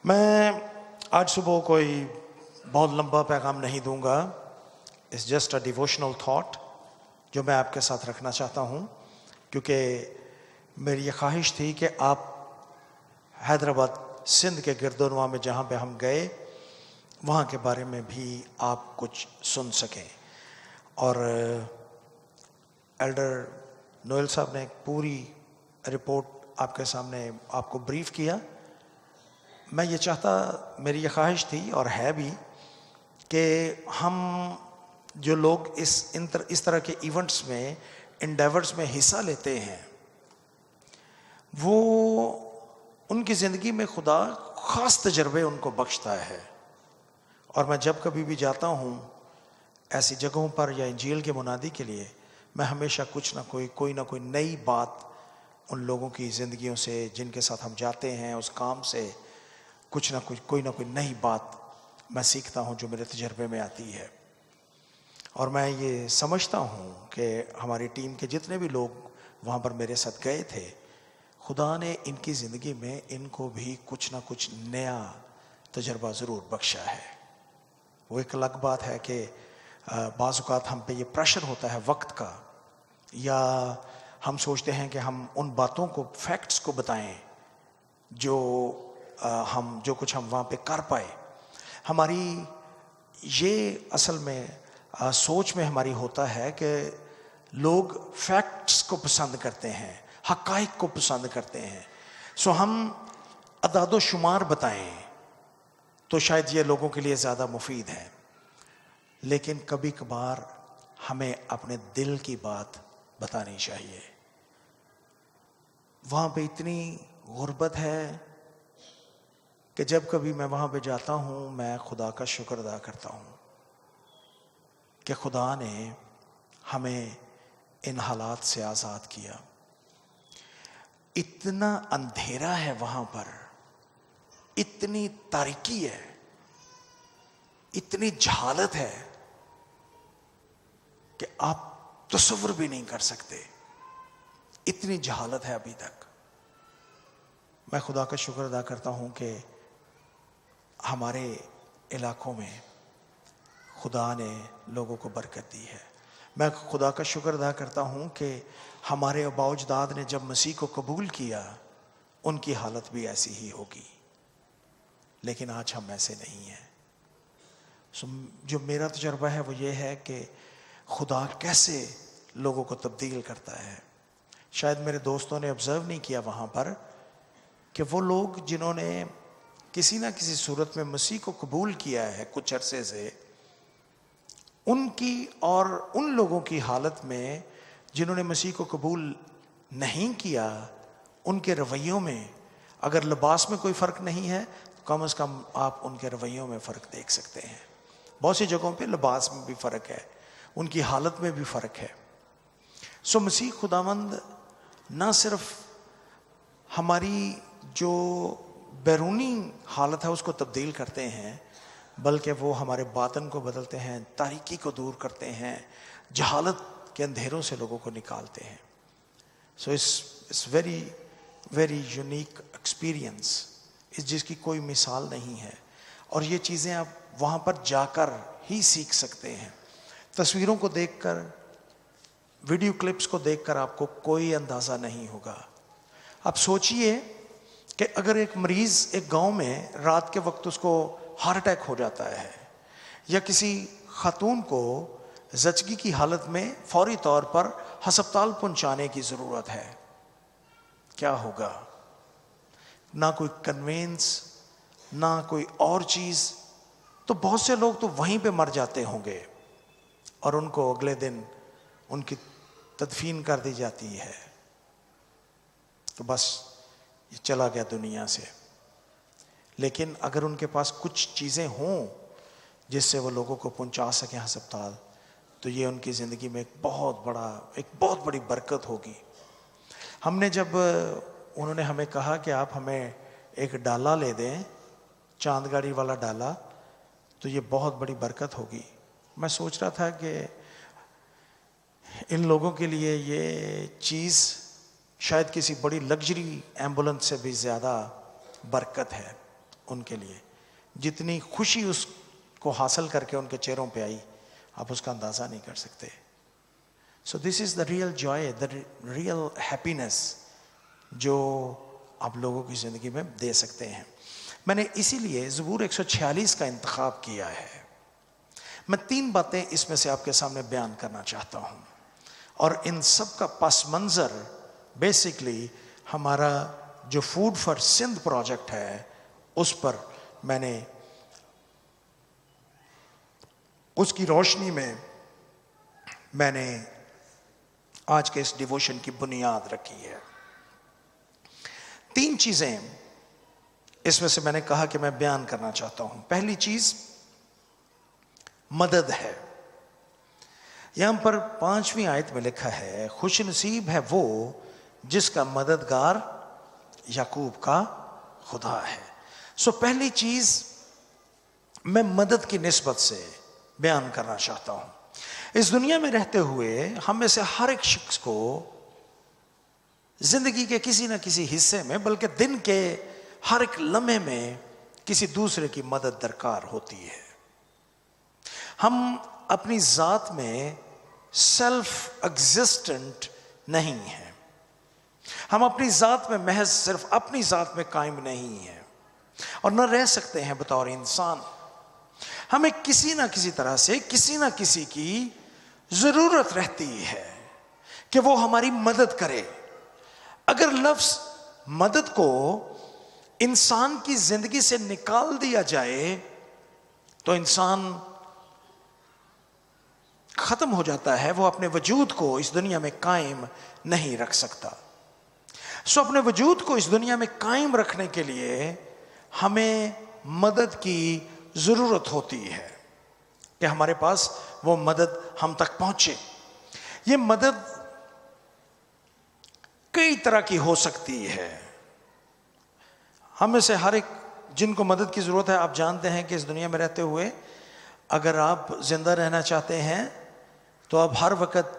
میں آج صبح کوئی بہت لمبا پیغام نہیں دوں گا. It's just a devotional thought جو میں آپ کے ساتھ رکھنا چاہتا ہوں، کیونکہ میری یہ خواہش تھی کہ آپ حیدرآباد سندھ کے گرد و نواح میں جہاں پہ ہم گئے وہاں کے بارے میں بھی آپ کچھ سن سکیں. اور ایلڈر نویل صاحب نے ایک پوری رپورٹ آپ کے سامنے آپ کو بریف کیا. میں یہ چاہتا، میری یہ خواہش تھی اور ہے بھی، کہ ہم جو لوگ اس طرح کے ایونٹس میں انڈیورز میں حصہ لیتے ہیں وہ ان کی زندگی میں خدا خاص تجربے ان کو بخشتا ہے. اور میں جب کبھی بھی جاتا ہوں ایسی جگہوں پر یا انجیل کے منادی کے لیے، میں ہمیشہ کچھ نہ کوئی نئی بات ان لوگوں کی زندگیوں سے جن کے ساتھ ہم جاتے ہیں، اس کام سے کوئی نہ کوئی نئی بات میں سیکھتا ہوں جو میرے تجربے میں آتی ہے. اور میں یہ سمجھتا ہوں کہ ہماری ٹیم کے جتنے بھی لوگ وہاں پر میرے ساتھ گئے تھے، خدا نے ان کی زندگی میں ان کو بھی کچھ نہ کچھ نیا تجربہ ضرور بخشا ہے. وہ ایک الگ بات ہے کہ بعض اوقات ہم پہ یہ پریشر ہوتا ہے وقت کا، یا ہم سوچتے ہیں کہ ہم ان باتوں کو، فیکٹس کو بتائیں جو کچھ ہم وہاں پہ کر پائے. ہماری یہ اصل میں سوچ میں ہماری ہوتا ہے کہ لوگ فیکٹس کو پسند کرتے ہیں، حقائق کو پسند کرتے ہیں. سو ہم اعداد و شمار بتائیں تو شاید یہ لوگوں کے لیے زیادہ مفید ہے. لیکن کبھی کبھار ہمیں اپنے دل کی بات بتانی چاہیے. وہاں پہ اتنی غربت ہے کہ جب کبھی میں وہاں پہ جاتا ہوں میں خدا کا شکر ادا کرتا ہوں کہ خدا نے ہمیں ان حالات سے آزاد کیا. اتنا اندھیرا ہے وہاں پر، اتنی تاریکی ہے، اتنی جہالت ہے کہ آپ تصور بھی نہیں کر سکتے. اتنی جہالت ہے ابھی تک. میں خدا کا شکر ادا کرتا ہوں کہ ہمارے علاقوں میں خدا نے لوگوں کو برکت دی ہے. میں خدا کا شکر ادا کرتا ہوں کہ ہمارے آباء و اجداد نے جب مسیح کو قبول کیا ان کی حالت بھی ایسی ہی ہوگی، لیکن آج ہم ایسے نہیں ہیں. جو میرا تجربہ ہے وہ یہ ہے کہ خدا کیسے لوگوں کو تبدیل کرتا ہے. شاید میرے دوستوں نے آبزرو نہیں کیا وہاں پر کہ وہ لوگ جنہوں نے کسی نہ کسی صورت میں مسیح کو قبول کیا ہے کچھ عرصے سے، ان کی اور ان لوگوں کی حالت میں جنہوں نے مسیح کو قبول نہیں کیا، ان کے رویوں میں اگر لباس میں کوئی فرق نہیں ہے تو کم از کم آپ ان کے رویوں میں فرق دیکھ سکتے ہیں. بہت سی جگہوں پہ لباس میں بھی فرق ہے، ان کی حالت میں بھی فرق ہے. سو مسیح خداوند نہ صرف ہماری جو بیرونی حالت ہے اس کو تبدیل کرتے ہیں، بلکہ وہ ہمارے باطن کو بدلتے ہیں، تاریکی کو دور کرتے ہیں، جہالت کے اندھیروں سے لوگوں کو نکالتے ہیں. سو اس ویری ویری یونیک ایکسپیرئنس، جس کی کوئی مثال نہیں ہے. اور یہ چیزیں آپ وہاں پر جا کر ہی سیکھ سکتے ہیں. تصویروں کو دیکھ کر، ویڈیو کلپس کو دیکھ کر آپ کو کوئی اندازہ نہیں ہوگا. آپ سوچئے کہ اگر ایک مریض ایک گاؤں میں رات کے وقت اس کو ہارٹ اٹیک ہو جاتا ہے، یا کسی خاتون کو زچگی کی حالت میں فوری طور پر ہسپتال پہنچانے کی ضرورت ہے، کیا ہوگا؟ نہ کوئی کنوینس، نہ کوئی اور چیز. تو بہت سے لوگ تو وہیں پہ مر جاتے ہوں گے اور ان کو اگلے دن ان کی تدفین کر دی جاتی ہے تو بس یہ چلا گیا دنیا سے. لیکن اگر ان کے پاس کچھ چیزیں ہوں جس سے وہ لوگوں کو پہنچا سکیں ہسپتال، تو یہ ان کی زندگی میں ایک بہت بڑی برکت ہوگی. ہم نے جب انہوں نے ہمیں کہا کہ آپ ہمیں ایک ڈالا لے دیں، چاند گاڑی والا ڈالا، تو یہ بہت بڑی برکت ہوگی. میں سوچ رہا تھا کہ ان لوگوں کے لیے یہ چیز شاید کسی بڑی لگژری ایمبولنس سے بھی زیادہ برکت ہے. ان کے لیے جتنی خوشی اس کو حاصل کر کے ان کے چہروں پہ آئی آپ اس کا اندازہ نہیں کر سکتے. So this is the real joy, the real happiness جو آپ لوگوں کی زندگی میں دے سکتے ہیں. میں نے اسی لیے زبور 146 کا انتخاب کیا ہے. میں 3 باتیں اس میں سے آپ کے سامنے بیان کرنا چاہتا ہوں, اور ان سب کا پس منظر بیسکلی ہمارا جو فوڈ فار سندھ پروجیکٹ ہے اس پر میں نے اس کی روشنی میں نے آج کے اس ڈیووشن کی بنیاد رکھی ہے. 3 چیزیں اس میں سے میں نے کہا کہ میں بیان کرنا چاہتا ہوں. پہلی چیز مدد ہے. یہاں پر 5ویں آیت میں لکھا ہے خوش نصیب ہے وہ جس کا مددگار یعقوب کا خدا ہے. سو پہلی چیز میں مدد کی نسبت سے بیان کرنا چاہتا ہوں. اس دنیا میں رہتے ہوئے ہم میں سے ہر ایک شخص کو زندگی کے کسی نہ کسی حصے میں بلکہ دن کے ہر ایک لمحے میں کسی دوسرے کی مدد درکار ہوتی ہے. ہم اپنی ذات میں سیلف ایگزسٹنٹ نہیں ہیں. ہم اپنی ذات میں محض صرف اپنی ذات میں قائم نہیں ہیں اور نہ رہ سکتے ہیں بطور انسان. ہمیں کسی نہ کسی طرح سے کسی نہ کسی کی ضرورت رہتی ہے کہ وہ ہماری مدد کرے. اگر لفظ مدد کو انسان کی زندگی سے نکال دیا جائے تو انسان ختم ہو جاتا ہے, وہ اپنے وجود کو اس دنیا میں قائم نہیں رکھ سکتا. سو اپنے وجود کو اس دنیا میں قائم رکھنے کے لیے ہمیں مدد کی ضرورت ہوتی ہے کہ ہمارے پاس وہ مدد ہم تک پہنچے. یہ مدد کئی طرح کی ہو سکتی ہے. ہم میں سے ہر ایک جن کو مدد کی ضرورت ہے, آپ جانتے ہیں کہ اس دنیا میں رہتے ہوئے اگر آپ زندہ رہنا چاہتے ہیں تو آپ ہر وقت,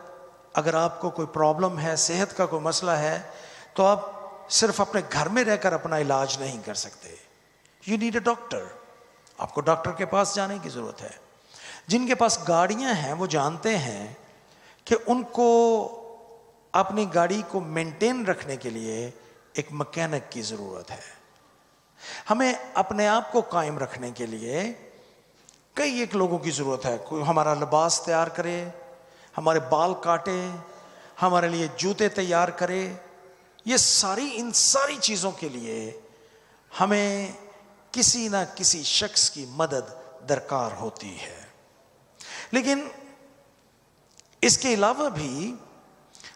اگر آپ کو کوئی پرابلم ہے, صحت کا کوئی مسئلہ ہے, تو آپ صرف اپنے گھر میں رہ کر اپنا علاج نہیں کر سکتے. You need a doctor. آپ کو ڈاکٹر کے پاس جانے کی ضرورت ہے. جن کے پاس گاڑیاں ہیں وہ جانتے ہیں کہ ان کو اپنی گاڑی کو مینٹین رکھنے کے لیے ایک مکینک کی ضرورت ہے. ہمیں اپنے آپ کو قائم رکھنے کے لیے کئی ایک لوگوں کی ضرورت ہے. کوئی ہمارا لباس تیار کرے, ہمارے بال کاٹے, ہمارے لیے جوتے تیار کرے. یہ ان ساری چیزوں کے لیے ہمیں کسی نہ کسی شخص کی مدد درکار ہوتی ہے. لیکن اس کے علاوہ بھی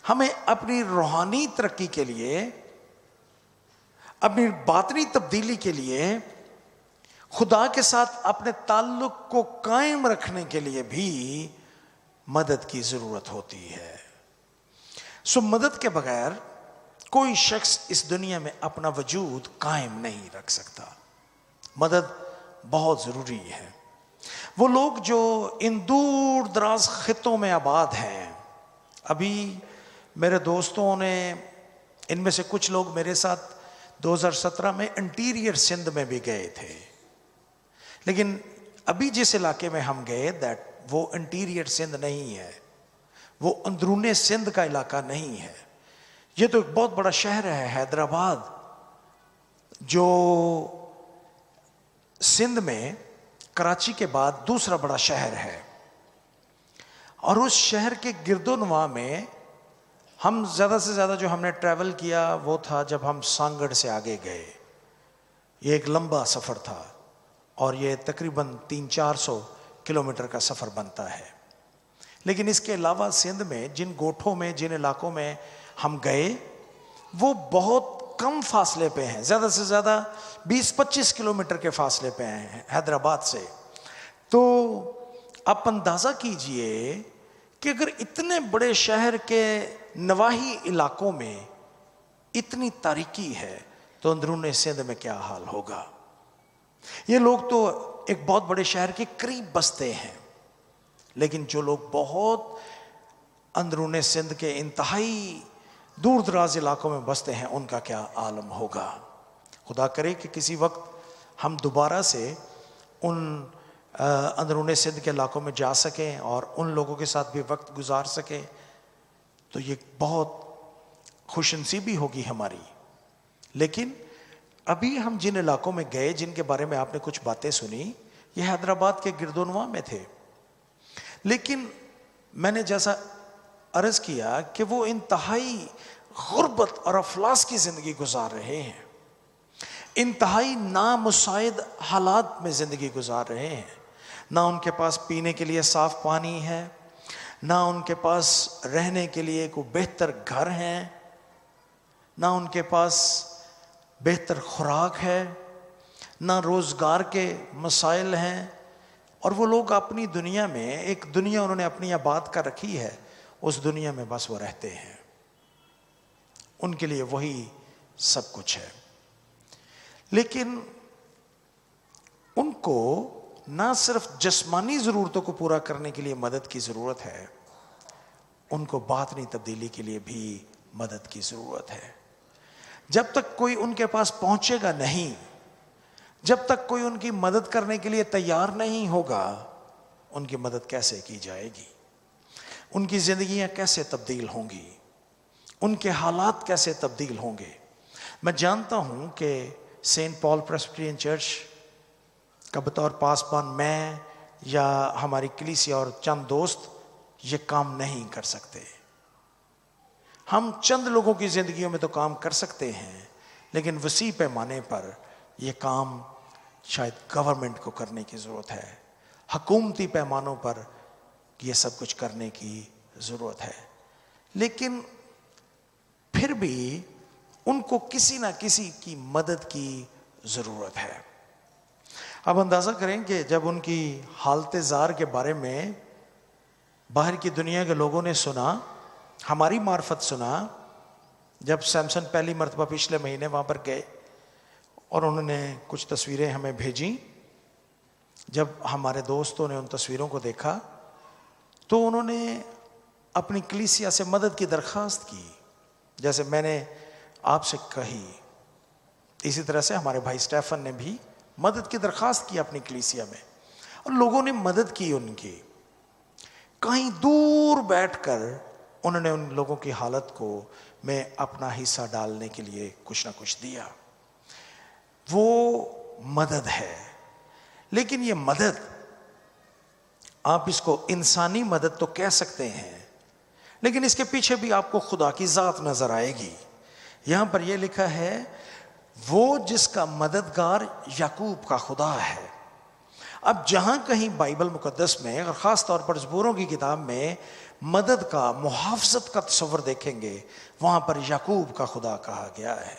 ہمیں اپنی روحانی ترقی کے لیے, اپنی باطنی تبدیلی کے لیے, خدا کے ساتھ اپنے تعلق کو قائم رکھنے کے لیے بھی مدد کی ضرورت ہوتی ہے. سو مدد کے بغیر کوئی شخص اس دنیا میں اپنا وجود قائم نہیں رکھ سکتا. مدد بہت ضروری ہے. وہ لوگ جو ان دور دراز خطوں میں آباد ہیں, ابھی میرے دوستوں نے, ان میں سے کچھ لوگ میرے ساتھ 2017 میں انٹیریئر سندھ میں بھی گئے تھے, لیکن ابھی جس علاقے میں ہم گئے وہ انٹیریئر سندھ نہیں ہے, وہ اندرون سندھ کا علاقہ نہیں ہے. یہ تو ایک بہت بڑا شہر ہے حیدرآباد, جو سندھ میں کراچی کے بعد دوسرا بڑا شہر ہے. اور اس شہر کے گرد و نواح میں ہم زیادہ سے زیادہ جو ہم نے ٹریول کیا وہ تھا جب ہم سانگڑ سے آگے گئے. یہ ایک لمبا سفر تھا اور یہ تقریباً 300-400 کلومیٹر کا سفر بنتا ہے. لیکن اس کے علاوہ سندھ میں جن گوٹھوں میں, جن علاقوں میں ہم گئے, وہ بہت کم فاصلے پہ ہیں, زیادہ سے زیادہ 20-25 کلومیٹر کے فاصلے پہ ہیں حیدرآباد سے. تو آپ اندازہ کیجئے کہ اگر اتنے بڑے شہر کے نواحی علاقوں میں اتنی تاریکی ہے تو اندرون سندھ میں کیا حال ہوگا. یہ لوگ تو ایک بہت بڑے شہر کے قریب بستے ہیں, لیکن جو لوگ بہت اندرون سندھ کے انتہائی دور دراز علاقوں میں بستے ہیں ان کا کیا عالم ہوگا. خدا کرے کہ کسی وقت ہم دوبارہ سے ان اندرون سندھ کے علاقوں میں جا سکیں اور ان لوگوں کے ساتھ بھی وقت گزار سکیں، تو یہ بہت خوش نصیبی ہوگی ہماری۔ لیکن ابھی ہم جن علاقوں میں گئے، جن کے بارے میں آپ نے کچھ باتیں سنی، یہ حیدرآباد کے گرد و نواح میں تھے، لیکن میں نے جیسا عرض کیا کہ وہ انتہائی غربت اور افلاس کی زندگی گزار رہے ہیں، انتہائی نامساعد حالات میں زندگی گزار رہے ہیں۔ نہ ان کے پاس پینے کے لیے صاف پانی ہے، نہ ان کے پاس رہنے کے لیے کوئی بہتر گھر ہے، نہ ان کے پاس بہتر خوراک ہے، نہ روزگار کے مسائل ہیں، اور وہ لوگ اپنی دنیا میں، ایک دنیا انہوں نے اپنی آباد کر رکھی ہے، اس دنیا میں بس وہ رہتے ہیں، ان کے لیے وہی سب کچھ ہے۔ لیکن ان کو نہ صرف جسمانی ضرورتوں کو پورا کرنے کے لیے مدد کی ضرورت ہے، ان کو باطنی تبدیلی کے لیے بھی مدد کی ضرورت ہے۔ جب تک کوئی ان کے پاس پہنچے گا نہیں، جب تک کوئی ان کی مدد کرنے کے لیے تیار نہیں ہوگا، ان کی مدد کیسے کی جائے گی؟ ان کی زندگیاں کیسے تبدیل ہوں گی؟ ان کے حالات کیسے تبدیل ہوں گے؟ میں جانتا ہوں کہ سینٹ پال پریسبیٹرین چرچ کا بطور پاسبان میں یا ہماری کلیسیا اور چند دوست یہ کام نہیں کر سکتے۔ ہم چند لوگوں کی زندگیوں میں تو کام کر سکتے ہیں، لیکن وسیع پیمانے پر یہ کام شاید گورنمنٹ کو کرنے کی ضرورت ہے، حکومتی پیمانوں پر یہ سب کچھ کرنے کی ضرورت ہے۔ لیکن پھر بھی ان کو کسی نہ کسی کی مدد کی ضرورت ہے۔ اب اندازہ کریں کہ جب ان کی حالت زار کے بارے میں باہر کی دنیا کے لوگوں نے سنا، ہماری معرفت سنا، جب سیمسن پہلی مرتبہ پچھلے مہینے وہاں پر گئے اور انہوں نے کچھ تصویریں ہمیں بھیجیں، جب ہمارے دوستوں نے ان تصویروں کو دیکھا تو انہوں نے اپنی کلیسیا سے مدد کی درخواست کی، جیسے میں نے آپ سے کہی۔ اسی طرح سے ہمارے بھائی اسٹیفن نے بھی مدد کی درخواست کی اپنی کلیسیا میں، اور لوگوں نے مدد کی ان کی۔ کہیں دور بیٹھ کر انہوں نے ان لوگوں کی حالت کو میں اپنا حصہ ڈالنے کے لیے کچھ نہ کچھ دیا۔ وہ مدد ہے، لیکن یہ مدد، آپ اس کو انسانی مدد تو کہہ سکتے ہیں، لیکن اس کے پیچھے بھی آپ کو خدا کی ذات نظر آئے گی۔ یہاں پر یہ لکھا ہے، وہ جس کا مددگار یعقوب کا خدا ہے۔ اب جہاں کہیں بائبل مقدس میں اور خاص طور پر زبوروں کی کتاب میں مدد کا، محافظت کا تصور دیکھیں گے، وہاں پر یعقوب کا خدا کہا گیا ہے،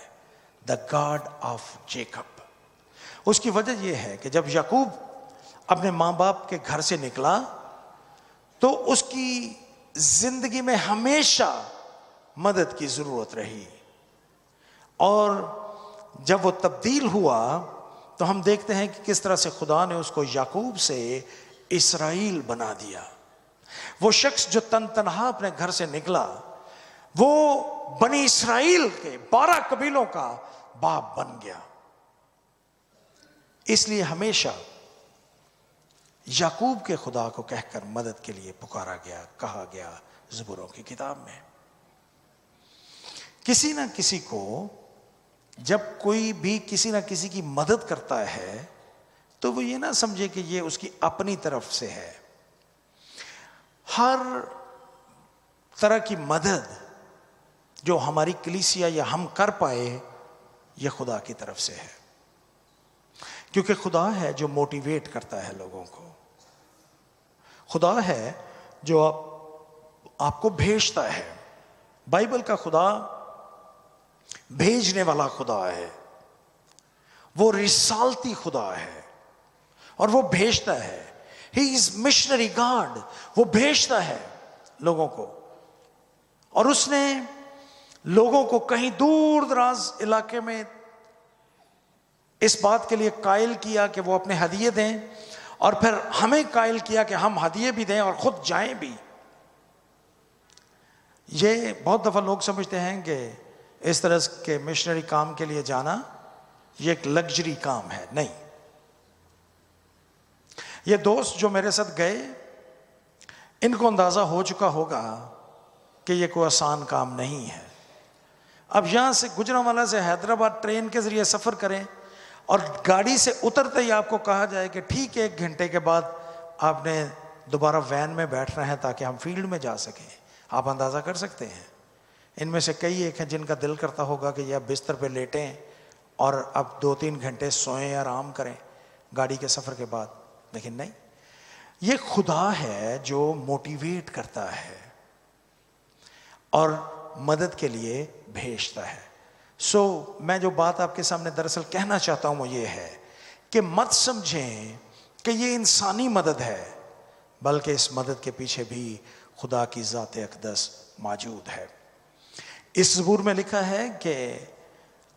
دا گاڈ آف جیکب۔ اس کی وجہ یہ ہے کہ جب یعقوب اپنے ماں باپ کے گھر سے نکلا تو اس کی زندگی میں ہمیشہ مدد کی ضرورت رہی، اور جب وہ تبدیل ہوا تو ہم دیکھتے ہیں کہ کس طرح سے خدا نے اس کو یعقوب سے اسرائیل بنا دیا۔ وہ شخص جو تنہا اپنے گھر سے نکلا، وہ بنی اسرائیل کے 12 قبیلوں کا باپ بن گیا۔ اس لیے ہمیشہ یعقوب کے خدا کو کہہ کر مدد کے لیے پکارا گیا، کہا گیا زبوروں کی کتاب میں۔ کسی نہ کسی کو جب کوئی بھی کسی نہ کسی کی مدد کرتا ہے تو وہ یہ نہ سمجھے کہ یہ اس کی اپنی طرف سے ہے۔ ہر طرح کی مدد جو ہماری کلیسیا یا ہم کر پائے، یہ خدا کی طرف سے ہے، کیونکہ خدا ہے جو موٹیویٹ کرتا ہے لوگوں کو، خدا ہے جو آپ کو بھیجتا ہے۔ بائبل کا خدا بھیجنے والا خدا ہے، وہ رسالتی خدا ہے، اور وہ بھیجتا ہے۔ ہی از مشنری گاڈ، وہ بھیجتا ہے لوگوں کو، اور اس نے لوگوں کو کہیں دور دراز علاقے میں اس بات کے لیے قائل کیا کہ وہ اپنے ہدیے دیں، اور پھر ہمیں قائل کیا کہ ہم ہدیے بھی دیں اور خود جائیں بھی۔ یہ بہت دفعہ لوگ سمجھتے ہیں کہ اس طرح کے مشنری کام کے لیے جانا یہ ایک لگژری کام ہے۔ نہیں، یہ دوست جو میرے ساتھ گئے، ان کو اندازہ ہو چکا ہوگا کہ یہ کوئی آسان کام نہیں ہے. اب یہاں سے گجرانوالہ سے حیدرآباد ٹرین کے ذریعے سفر کریں اور گاڑی سے اترتے ہی آپ کو کہا جائے کہ ٹھیک ہے 1 گھنٹے کے بعد آپ نے دوبارہ وین میں بیٹھنا ہے تاکہ ہم فیلڈ میں جا سکیں. آپ اندازہ کر سکتے ہیں ان میں سے کئی ایک ہیں جن کا دل کرتا ہوگا کہ یہ اب بستر پہ لیٹیں اور اب 2-3 گھنٹے سوئیں، آرام کریں گاڑی کے سفر کے بعد. لیکن نہیں، یہ خدا ہے جو موٹیویٹ کرتا ہے اور مدد کے لیے بھیجتا ہے. میں جو بات آپ کے سامنے دراصل کہنا چاہتا ہوں وہ یہ ہے کہ مت سمجھیں کہ یہ انسانی مدد ہے، بلکہ اس مدد کے پیچھے بھی خدا کی ذات اقدس موجود ہے. اس زبور میں لکھا ہے کہ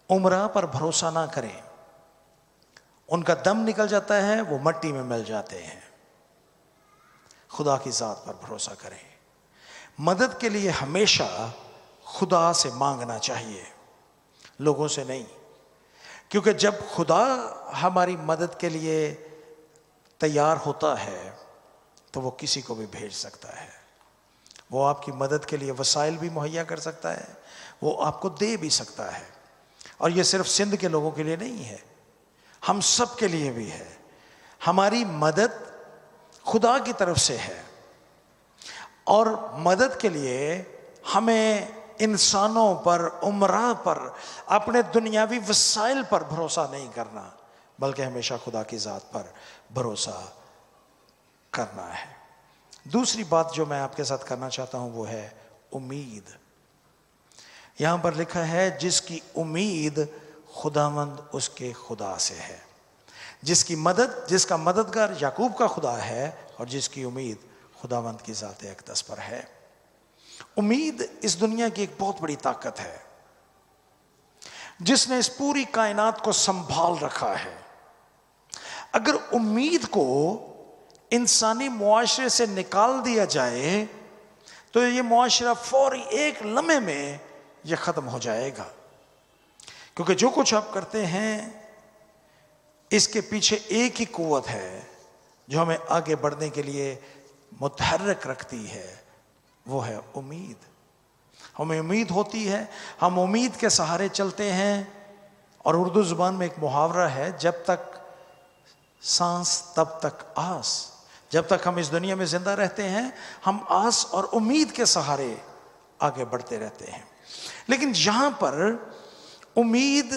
عمرہ پر بھروسہ نہ کریں، ان کا دم نکل جاتا ہے، وہ مٹی میں مل جاتے ہیں. خدا کی ذات پر بھروسہ کریں. مدد کے لیے ہمیشہ خدا سے مانگنا چاہیے، لوگوں سے نہیں. کیونکہ جب خدا ہماری مدد کے لیے تیار ہوتا ہے تو وہ کسی کو بھی بھیج سکتا ہے. وہ آپ کی مدد کے لیے وسائل بھی مہیا کر سکتا ہے، وہ آپ کو دے بھی سکتا ہے. اور یہ صرف سندھ کے لوگوں کے لیے نہیں ہے، ہم سب کے لیے بھی ہے. ہماری مدد خدا کی طرف سے ہے، اور مدد کے لیے ہمیں انسانوں پر، عمرہ پر، اپنے دنیاوی وسائل پر بھروسہ نہیں کرنا، بلکہ ہمیشہ خدا کی ذات پر بھروسہ کرنا ہے. دوسری بات جو میں آپ کے ساتھ کرنا چاہتا ہوں وہ ہے امید. یہاں پر لکھا ہے جس کی امید خداوند اس کے خدا سے ہے. جس کی مدد، جس کا مددگار یعقوب کا خدا ہے اور جس کی امید خداوند کی ذات اقدس پر ہے. امید اس دنیا کی ایک بہت بڑی طاقت ہے جس نے اس پوری کائنات کو سنبھال رکھا ہے. اگر امید کو انسانی معاشرے سے نکال دیا جائے تو یہ معاشرہ فوری ایک لمحے میں یہ ختم ہو جائے گا. کیونکہ جو کچھ آپ کرتے ہیں اس کے پیچھے ایک ہی قوت ہے جو ہمیں آگے بڑھنے کے لیے متحرک رکھتی ہے، وہ ہے امید. ہمیں امید ہوتی ہے، ہم امید کے سہارے چلتے ہیں. اور اردو زبان میں ایک محاورہ ہے، جب تک سانس تب تک آس. جب تک ہم اس دنیا میں زندہ رہتے ہیں ہم آس اور امید کے سہارے آگے بڑھتے رہتے ہیں. لیکن یہاں پر امید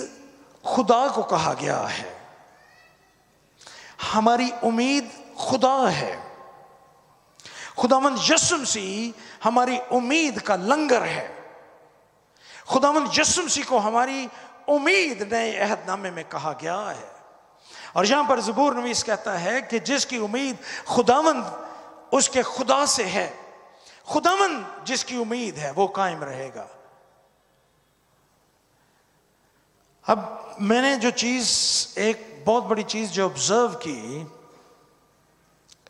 خدا کو کہا گیا ہے. ہماری امید خدا ہے. خداوند یسوع مسیح ہماری امید کا لنگر ہے. خداوند یسوع مسیح کو ہماری امید نئے عہد نامے میں کہا گیا ہے. اور یہاں پر زبور نویس کہتا ہے کہ جس کی امید خداوند اس کے خدا سے ہے، خداوند جس کی امید ہے وہ قائم رہے گا. اب میں نے جو چیز، ایک بہت بڑی چیز جو آبزرو کی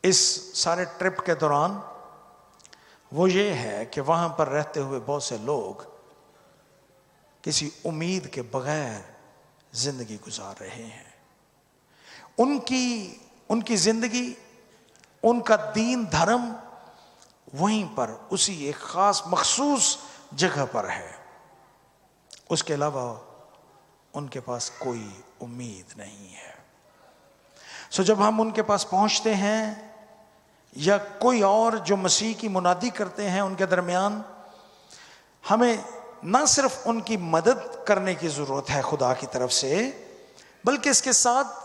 اس سارے ٹرپ کے دوران، وہ یہ ہے کہ وہاں پر رہتے ہوئے بہت سے لوگ کسی امید کے بغیر زندگی گزار رہے ہیں. ان کی زندگی، ان کا دین دھرم وہیں پر اسی ایک خاص مخصوص جگہ پر ہے. اس کے علاوہ ان کے پاس کوئی امید نہیں ہے. جب ہم ان کے پاس پہنچتے ہیں یا کوئی اور جو مسیح کی منادی کرتے ہیں ان کے درمیان، ہمیں نہ صرف ان کی مدد کرنے کی ضرورت ہے خدا کی طرف سے، بلکہ اس کے ساتھ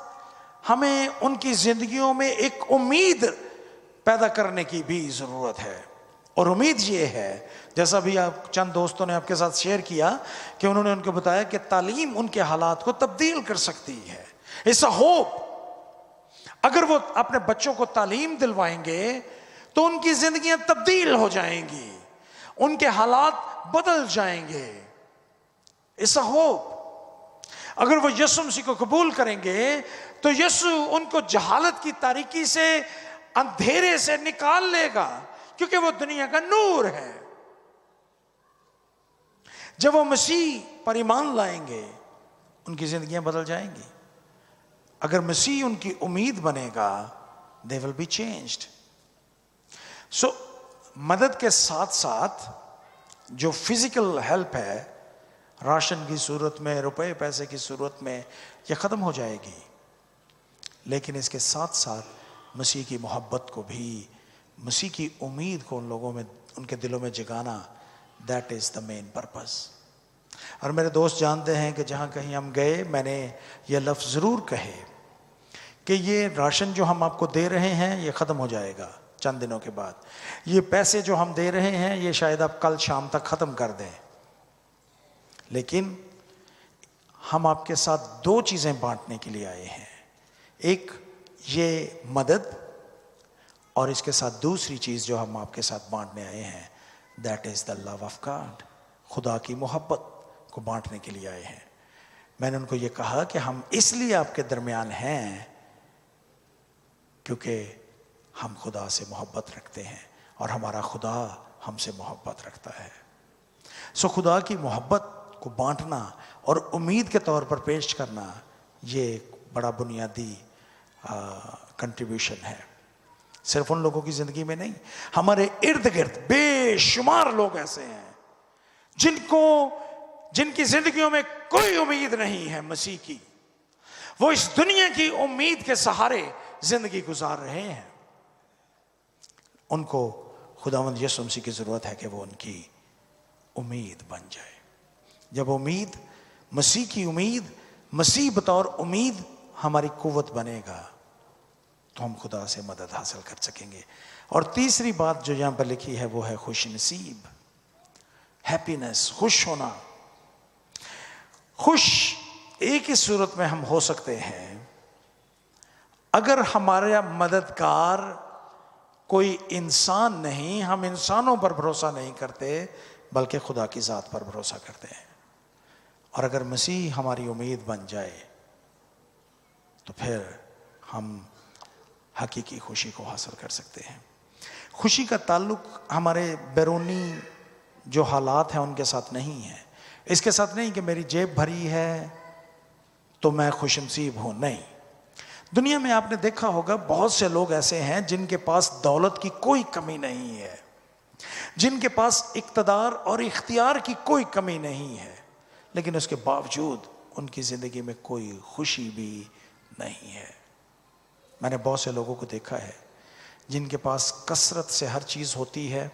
ہمیں ان کی زندگیوں میں ایک امید پیدا کرنے کی بھی ضرورت ہے. اور امید یہ ہے، جیسا بھی آپ چند دوستوں نے آپ کے ساتھ شیئر کیا کہ انہوں نے ان کو بتایا کہ تعلیم ان کے حالات کو تبدیل کر سکتی ہے. It's a hope. اگر وہ اپنے بچوں کو تعلیم دلوائیں گے تو ان کی زندگیاں تبدیل ہو جائیں گی، ان کے حالات بدل جائیں گے. It's a hope. اگر وہ یسوع مسیح کو قبول کریں گے تو یسوع ان کو جہالت کی تاریکی سے، اندھیرے سے نکال لے گا، کیونکہ وہ دنیا کا نور ہے. جب وہ مسیح پر ایمان لائیں گے ان کی زندگیاں بدل جائیں گی. اگر مسیح ان کی امید بنے گا they will be changed. So مدد کے ساتھ ساتھ جو فزیکل ہیلپ ہے راشن کی صورت میں، روپے پیسے کی صورت میں، یہ ختم ہو جائے گی، لیکن اس کے ساتھ ساتھ مسیح کی محبت کو بھی، مسیح کی امید کو ان لوگوں میں، ان کے دلوں میں جگانا، that is the main purpose. اور میرے دوست جانتے ہیں کہ جہاں کہیں ہم گئے، میں نے یہ لفظ ضرور کہے کہ یہ راشن جو ہم آپ کو دے رہے ہیں یہ ختم ہو جائے گا چند دنوں کے بعد. یہ پیسے جو ہم دے رہے ہیں یہ شاید آپ کل شام تک ختم کر دیں، لیکن ہم آپ کے ساتھ دو چیزیں بانٹنے کے لیے آئے ہیں. ایک یہ مدد، اور اس کے ساتھ دوسری چیز جو ہم آپ کے ساتھ بانٹنے آئے ہیں، that is the love of God. خدا کی محبت کو بانٹنے کے لیے آئے ہیں. میں نے ان کو یہ کہا کہ ہم اس لیے آپ کے درمیان ہیں کیونکہ ہم خدا سے محبت رکھتے ہیں اور ہمارا خدا ہم سے محبت رکھتا ہے. سو خدا کی محبت کو بانٹنا اور امید کے طور پر پیش کرنا، یہ ایک بڑا بنیادی کنٹریبیوشن ہے. صرف ان لوگوں کی زندگی میں نہیں، ہمارے ارد گرد بے شمار لوگ ایسے ہیں جن کی زندگیوں میں کوئی امید نہیں ہے مسیح کی. وہ اس دنیا کی امید کے سہارے زندگی گزار رہے ہیں. ان کو خداوند یسوع مسیح کی ضرورت ہے کہ وہ ان کی امید بن جائے. جب امید، مسیح کی امید، مسیح بطور امید ہماری قوت بنے گا تو ہم خدا سے مدد حاصل کر سکیں گے. اور تیسری بات جو یہاں پر لکھی ہے وہ ہے خوش نصیب، ہیپینس، خوش ہونا. خوش ایک ہی صورت میں ہم ہو سکتے ہیں اگر ہمارا مددگار کوئی انسان نہیں، ہم انسانوں پر بھروسہ نہیں کرتے بلکہ خدا کی ذات پر بھروسہ کرتے ہیں. اور اگر مسیح ہماری امید بن جائے تو پھر ہم حقیقی خوشی کو حاصل کر سکتے ہیں. خوشی کا تعلق ہمارے بیرونی جو حالات ہیں ان کے ساتھ نہیں ہے. اس کے ساتھ نہیں کہ میری جیب بھری ہے تو میں خوش نصیب ہوں، نہیں. دنیا میں آپ نے دیکھا ہوگا بہت سے لوگ ایسے ہیں جن کے پاس دولت کی کوئی کمی نہیں ہے، جن کے پاس اقتدار اور اختیار کی کوئی کمی نہیں ہے، لیکن اس کے باوجود ان کی زندگی میں کوئی خوشی بھی نہیں ہے. میں نے بہت سے لوگوں کو دیکھا ہے جن کے پاس کثرت سے ہر چیز ہوتی ہے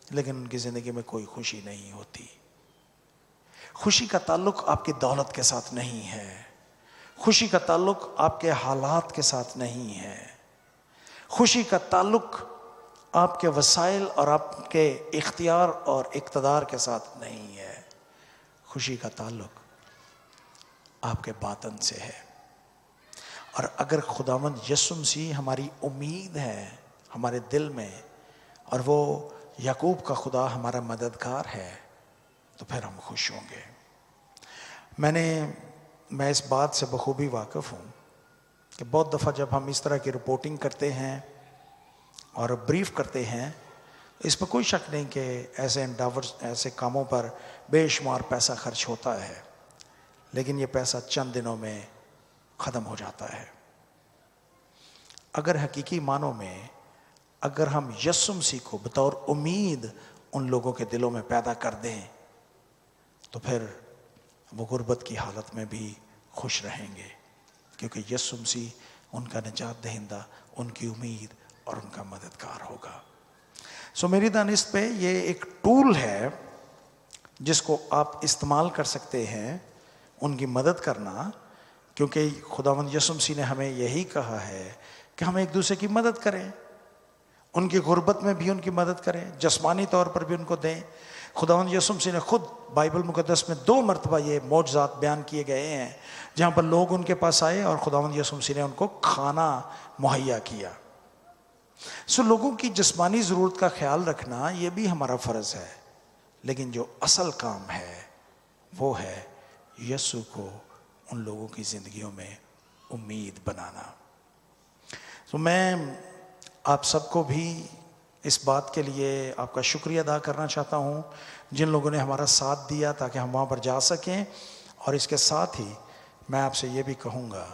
لیکن ان کی زندگی میں کوئی خوشی نہیں ہوتی. خوشی کا تعلق آپ کی دولت کے ساتھ نہیں ہے، خوشی کا تعلق آپ کے حالات کے ساتھ نہیں ہے، خوشی کا تعلق آپ کے وسائل اور آپ کے اختیار اور اقتدار کے ساتھ نہیں ہے. خوشی کا تعلق آپ کے باطن سے ہے. اور اگر خداوند یسوع مسیح ہماری امید ہے ہمارے دل میں، اور وہ یعقوب کا خدا ہمارا مددگار ہے، تو پھر ہم خوش ہوں گے. میں اس بات سے بخوبی واقف ہوں کہ بہت دفعہ جب ہم اس طرح کی رپورٹنگ کرتے ہیں اور بریف کرتے ہیں، اس پہ کوئی شک نہیں کہ ایسے کاموں پر بے شمار پیسہ خرچ ہوتا ہے، لیکن یہ پیسہ چند دنوں میں ختم ہو جاتا ہے. اگر حقیقی معنوں میں اگر ہم یسوع مسیح کو بطور امید ان لوگوں کے دلوں میں پیدا کر دیں تو پھر وہ غربت کی حالت میں بھی خوش رہیں گے، کیونکہ یسوع مسیح ان کا نجات دہندہ، ان کی امید اور ان کا مددگار ہوگا. سو میری دانست پہ یہ ایک ٹول ہے جس کو آپ استعمال کر سکتے ہیں ان کی مدد کرنا، کیونکہ خداوند یسوع مسیح نے ہمیں یہی کہا ہے کہ ہم ایک دوسرے کی مدد کریں، ان کی غربت میں بھی ان کی مدد کریں، جسمانی طور پر بھی ان کو دیں. خداوند یسوع مسیح نے خود بائبل مقدس میں 2 مرتبہ یہ معجزات بیان کیے گئے ہیں جہاں پر لوگ ان کے پاس آئے اور خداوند یسوع مسیح نے ان کو کھانا مہیا کیا. سو لوگوں کی جسمانی ضرورت کا خیال رکھنا یہ بھی ہمارا فرض ہے، لیکن جو اصل کام ہے وہ ہے یسوع کو ان لوگوں کی زندگیوں میں امید بنانا. تو میں آپ سب کو بھی اس بات کے لیے آپ کا شکریہ ادا کرنا چاہتا ہوں جن لوگوں نے ہمارا ساتھ دیا تاکہ ہم وہاں پر جا سکیں. اور اس کے ساتھ ہی میں آپ سے یہ بھی کہوں گا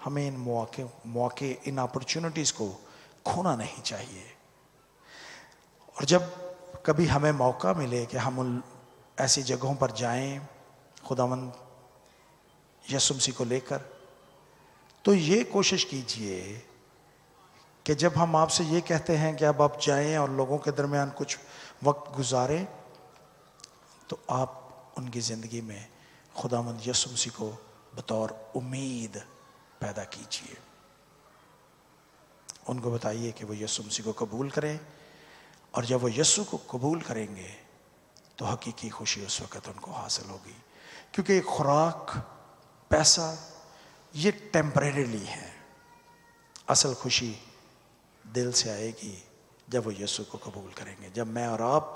ہمیں ان مواقع ان اپرچونٹیز کو کھونا نہیں چاہیے. اور جب کبھی ہمیں موقع ملے کہ ہم ان ایسی جگہوں پر جائیں خداوند یسوع مسیح کو لے کر، تو یہ کوشش کیجئے کہ جب ہم آپ سے یہ کہتے ہیں کہ اب آپ جائیں اور لوگوں کے درمیان کچھ وقت گزاریں، تو آپ ان کی زندگی میں خداوند یسوع مسیح کو بطور امید پیدا کیجئے. ان کو بتائیے کہ وہ یسوع مسیح کو قبول کریں، اور جب وہ یسوع کو قبول کریں گے تو حقیقی خوشی اس وقت ان کو حاصل ہوگی. کیونکہ خوراک، پیسہ یہ ٹیمپریریلی ہے، اصل خوشی دل سے آئے گی جب وہ یسوع کو قبول کریں گے. جب میں اور آپ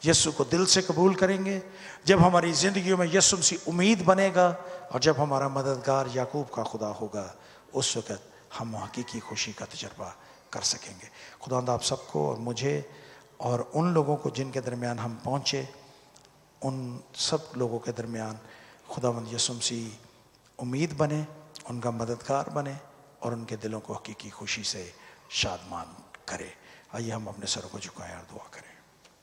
یسوع کو دل سے قبول کریں گے، جب ہماری زندگیوں میں یسوع مسیح امید بنے گا، اور جب ہمارا مددگار یعقوب کا خدا ہوگا، اس وقت ہم حقیقی خوشی کا تجربہ کر سکیں گے. خداوند آپ سب کو اور مجھے اور ان لوگوں کو جن کے درمیان ہم پہنچے، ان سب لوگوں کے درمیان خداوند یسوع مسیح امید بنے، ان کا مددگار بنے، اور ان کے دلوں کو حقیقی خوشی سے شادمان کرے. آئیے ہم اپنے سروں کو جھکائیں اور دعا کریں.